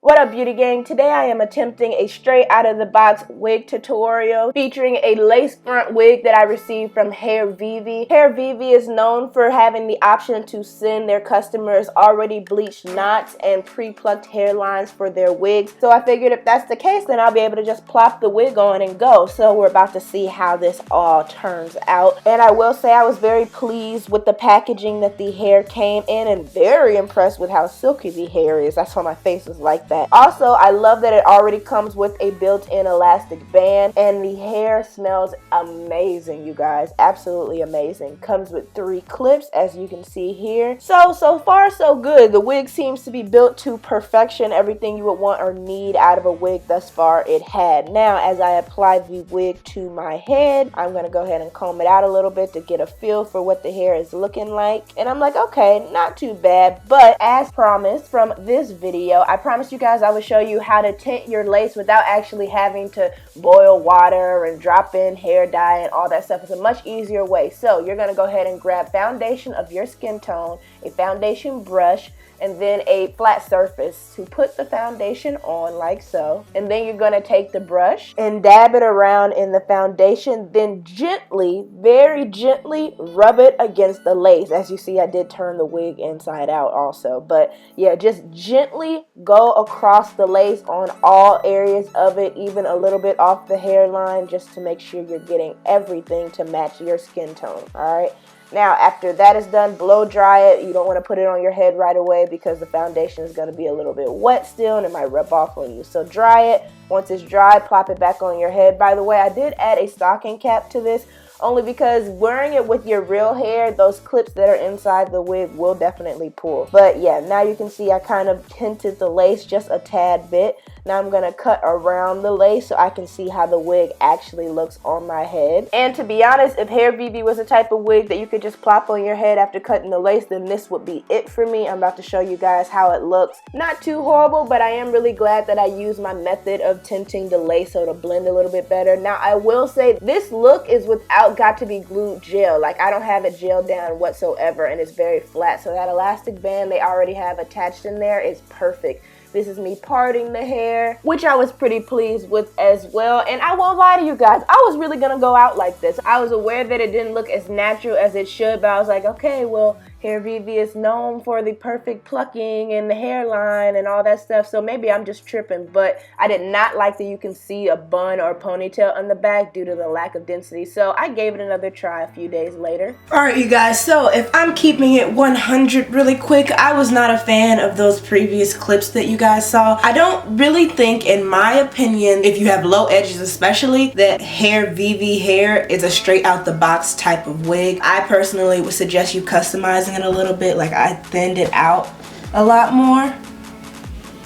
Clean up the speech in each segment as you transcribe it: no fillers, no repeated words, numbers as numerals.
What up, beauty gang? Today I am attempting a straight out of the box wig tutorial featuring a lace front wig that I received from HAIRVIVI. HAIRVIVI is known for having the option to send their customers already bleached knots and pre-plucked hairlines for their wigs. So I figured if that's the case, then I'll be able to just plop the wig on and go. So we're about to see how this all turns out. And I will say I was very pleased with the packaging that the hair came in and very impressed with how silky the hair is. That's why my face was like that. Also, I love that it already comes with a built-in elastic band, and the hair smells amazing, you guys. Absolutely amazing. Comes with 3 clips, as you can see here. So far so good. The wig seems to be built to perfection. Everything you would want or need out of a wig thus far it had. Now, as I apply the wig to my head, I'm going to go ahead and comb it out a little bit to get a feel for what the hair is looking like. And I'm like, okay, not too bad. But as promised from this video, I promised you guys I would show you how to tint your lace without actually having to boil water and drop in hair dye and all that stuff. It's a much easier way. So you're going to go ahead and grab foundation of your skin tone, a foundation brush, and then a flat surface to put the foundation on like so. And then you're going to take the brush and dab it around in the foundation, then gently, very gently rub it against the lace. As you see, I did turn the wig inside out also, but yeah, just gently go across the lace on all areas of it, even a little bit off the hairline, just to make sure you're getting everything to match your skin tone. All right. Now, after that is done, blow dry it. You don't want to put it on your head right away because the foundation is going to be a little bit wet still and it might rub off on you. So dry it. Once it's dry, plop it back on your head. By the way, I did add a stocking cap to this only because wearing it with your real hair, those clips that are inside the wig will definitely pull. But yeah, now you can see I kind of tinted the lace just a tad bit. Now I'm going to cut around the lace so I can see how the wig actually looks on my head. And to be honest, if HAIRVIVI was a type of wig that you could just plop on your head after cutting the lace, then this would be it for me. I'm about to show you guys how it looks. Not too horrible, but I am really glad that I used my method of tinting the lace so it'll blend a little bit better. Now I will say this look is without got to be glued gel. Like, I don't have it gelled down whatsoever, and it's very flat. So that elastic band they already have attached in there is perfect. This is me parting the hair, which I was pretty pleased with as well. And I won't lie to you guys, I was really gonna go out like this. I was aware that it didn't look as natural as it should, but I was like, okay, well, HAIRVIVI is known for the perfect plucking and the hairline and all that stuff, so maybe I'm just tripping. But I did not like that you can see a bun or a ponytail on the back due to the lack of density, so I gave it another try a few days later. Alright, you guys, so if I'm keeping it 100 really quick, I was not a fan of those previous clips that you guys saw. I don't really think, in my opinion, if you have low edges especially, that HAIRVIVI hair is a straight out the box type of wig. I personally would suggest you customizing it a little bit. Like, I thinned it out a lot more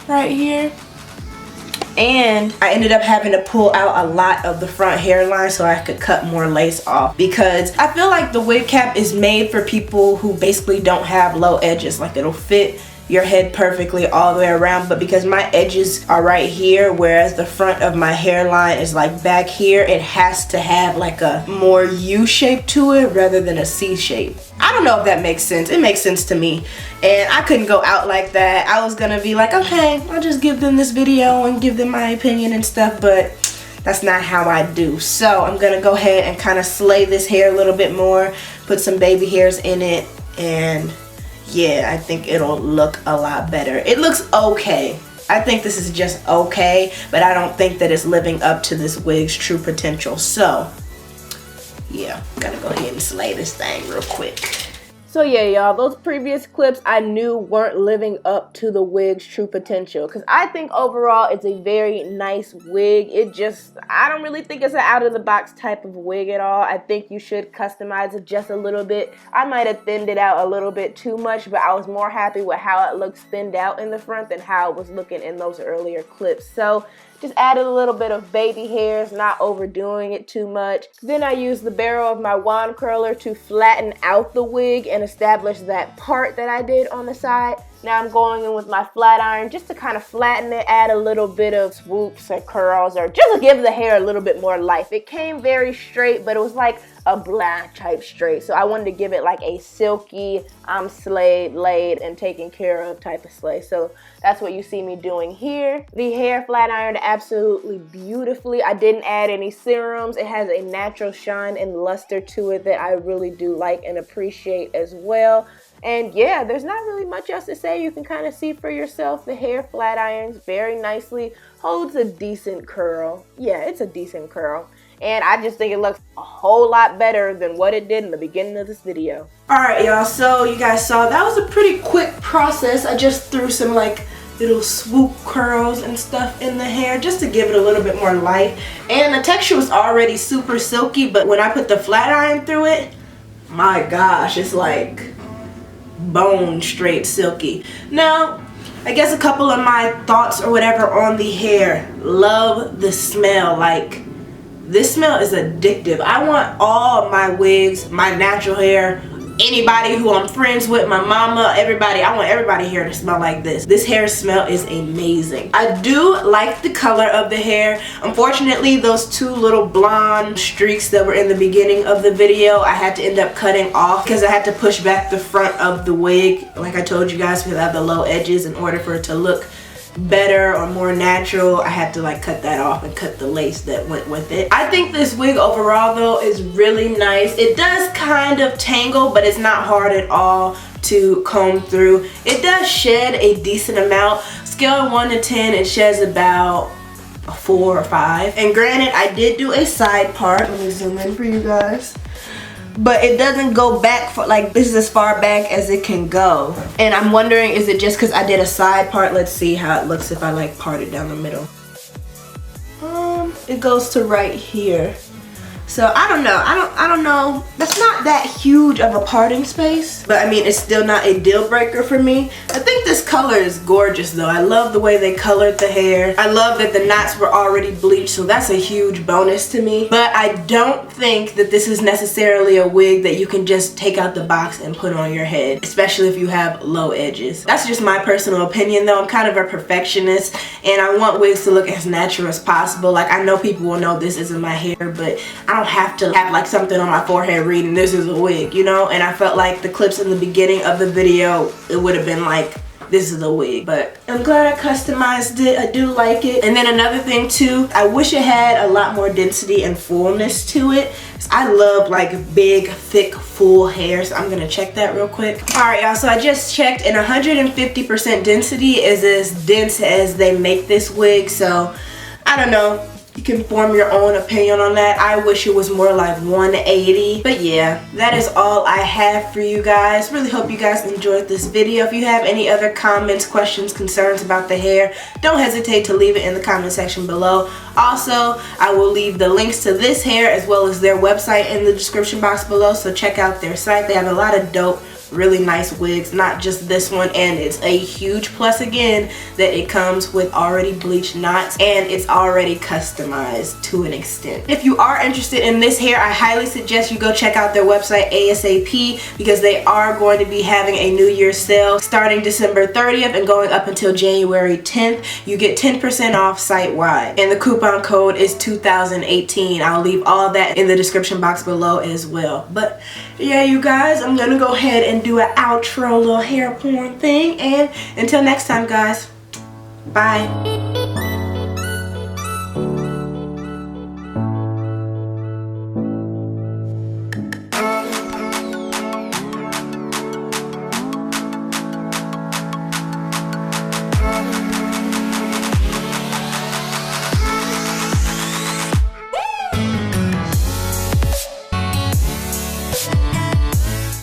right here, and I ended up having to pull out a lot of the front hairline so I could cut more lace off, because I feel like the wig cap is made for people who basically don't have low edges. Like, it'll fit your head perfectly all the way around, but because my edges are right here, whereas the front of my hairline is like back here, it has to have like a more U shape to it rather than a C shape. I don't know if that makes sense. It makes sense to me, and I couldn't go out like that. I was gonna be like, okay, I'll just give them this video and give them my opinion and stuff, but that's not how I do. So I'm gonna go ahead and kind of slay this hair a little bit more, put some baby hairs in it, and yeah, I think it'll look a lot better. It looks okay. I think this is just okay, but I don't think that it's living up to this wig's true potential. So yeah, gotta go ahead and slay this thing real quick. So yeah, y'all, those previous clips I knew weren't living up to the wig's true potential, because I think overall it's a very nice wig. It just, I don't really think it's an out of the box type of wig at all. I think you should customize it just a little bit. I might have thinned it out a little bit too much, but I was more happy with how it looks thinned out in the front than how it was looking in those earlier clips. So just added a little bit of baby hairs, not overdoing it too much. Then I used the barrel of my wand curler to flatten out the wig and establish that part that I did on the side. Now I'm going in with my flat iron just to kind of flatten it, add a little bit of swoops or curls, or just to give the hair a little bit more life. It came very straight, but it was like a black type straight. So I wanted to give it like a silky, I'm slayed, laid, and taken care of type of slay. So that's what you see me doing here. The hair flat ironed absolutely beautifully. I didn't add any serums. It has a natural shine and luster to it that I really do like and appreciate as well. And yeah, there's not really much else to say. You can kind of see for yourself. The hair flat irons very nicely, holds a decent curl. Yeah, it's a decent curl. And I just think it looks a whole lot better than what it did in the beginning of this video. Alright y'all, so you guys saw that was a pretty quick process. I just threw some like little swoop curls and stuff in the hair just to give it a little bit more life. And the texture was already super silky, but when I put the flat iron through it, my gosh, it's like bone straight silky. Now, I guess a couple of my thoughts or whatever on the hair. Love the smell. Like, this smell is addictive. I want all my wigs, my natural hair, anybody who I'm friends with, my mama, everybody, I want everybody hair to smell like this. This hair smell is amazing. I do like the color of the hair. Unfortunately, those two little blonde streaks that were in the beginning of the video, I had to end up cutting off because I had to push back the front of the wig, like I told you guys, because I have the low edges. In order for it to look better or more natural, I had to like cut that off and cut the lace that went with it. I think this wig overall though is really nice. It does kind of tangle, but it's not hard at all to comb through. It does shed a decent amount. Scale of 1 to 10, it sheds about a 4 or 5. And granted, I did do a side part. Let me zoom in for you guys. But it doesn't go back for like, this is as far back as it can go. And I'm wondering, is it just because I did a side part? Let's see how it looks if I like part it down the middle. It goes to right here. So I don't know. I don't know. That's not that huge of a parting space, but I mean, it's still not a deal breaker for me. I think this color is gorgeous though. I love the way they colored the hair. I love that the knots were already bleached, so that's a huge bonus to me. But I don't think that this is necessarily a wig that you can just take out the box and put on your head, especially if you have low edges. That's just my personal opinion though. I'm kind of a perfectionist and I want wigs to look as natural as possible. Like, I know people will know this isn't my hair, but I don't have to have like something on my forehead reading this is a wig, you know. And I felt like the clips in the beginning of the video, it would have been like, this is a wig. But I'm glad I customized it. I do like it. And then another thing too, I wish it had a lot more density and fullness to it. I love like big, thick, full hair, so I'm gonna check that real quick. Alright y'all, so I just checked and 150% density is as dense as they make this wig. So I don't know. You can form your own opinion on that. I wish it was more like 180. But yeah, that is all I have for you guys. Really hope you guys enjoyed this video. If you have any other comments, questions, concerns about the hair, don't hesitate to leave it in the comment section below. Also, I will leave the links to this hair as well as their website in the description box below. So check out their site. They have a lot of dope, really nice wigs, not just this one. And it's a huge plus again that it comes with already bleached knots and it's already customized to an extent. If you are interested in this hair, I highly suggest you go check out their website ASAP, because they are going to be having a New Year's sale starting December 30th and going up until January 10th. You get 10% off site-wide and the coupon code is 2018. I'll leave all that in the description box below as well. But yeah, you guys, I'm gonna go ahead and do an outro little hair porn thing, and until next time guys, bye.